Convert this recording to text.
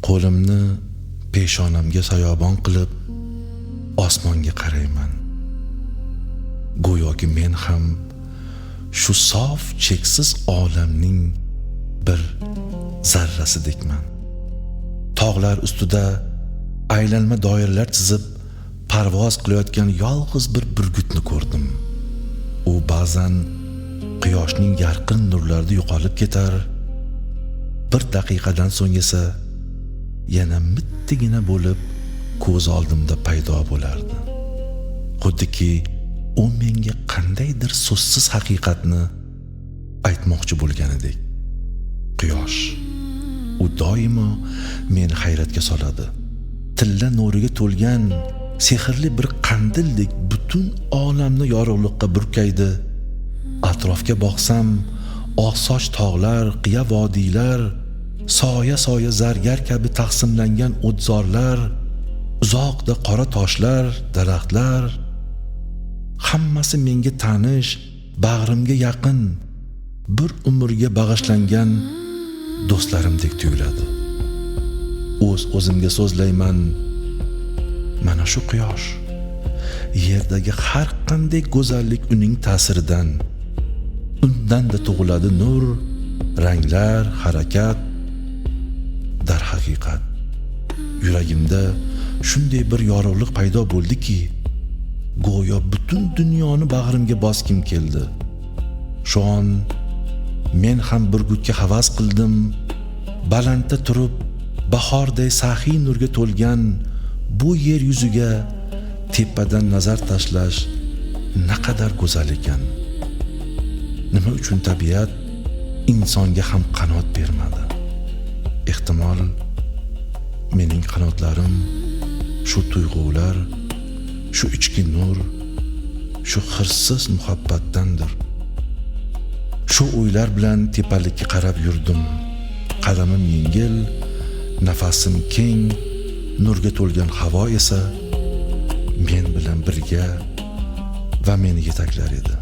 Qo'limni peshonamga soyabon qilib osmonga qarayman. Go'yoki men ham shu sof cheksiz olamning bir zarrasidekman. Tog'lar ustida aylanma doiralar chizib parvoz qilayotgan yolg'iz bir burgutni ko'rdim. U ba'zan quyoshning yorqin nurlarida yo'qolib ketar, bir daqiqadan so'ng esa yana mittigina bo'lib ko'z oldimda paydo bo'lardi. Xuddiki u menga qandaydir so'zsiz haqiqatni aytmoqchi bo'lganidek. Quyosh u doimo meni hayratga soladi. Tilla nuriga to'lgan sehrli bir qandildek butun olamni yorug'likqa burkaydi. Atrofga boqsam, oqsoch tog'lar, qiya vodiylar, soya zargar kabi taqsimlangan o'tzorlar, uzoqda qora toshlar, daraxtlar, hammasi menga tanish, bag'rimga yaqin, bir umrga bag'ishlangan do'stlarimdek tuyuladi. O'zimga so'zlayman, mana shu quyosh, yerdagi har qanday go'zallik uning ta'siridan, undan-da tug'iladi nur, ranglar, harakat. Dar haqiqat, yuragimda shunday bir yorug'lik paydo bo'ldiki, go'yo butun dunyoni bag'rimga boskim keldi. Shu on men ham burgutga havas qildim. Balandda turib, bahorday saxiy nurga to'lgan bu yer yuziga tepadan nazar tashlash naqadar go'zal ekan. Nima uchun tabiat insonga ham qanot bermadi? Ehtimol mening qanotlarim shu tuyg'ular, shu ichki nur, shu hirsiz muhabbatdandir. Shu o'ylar bilan tepalikka qarab yurdim. Qadamim yengil, nafasim keng, nurga to'lgan havo esa men bilan birga va meni yetaklar edi.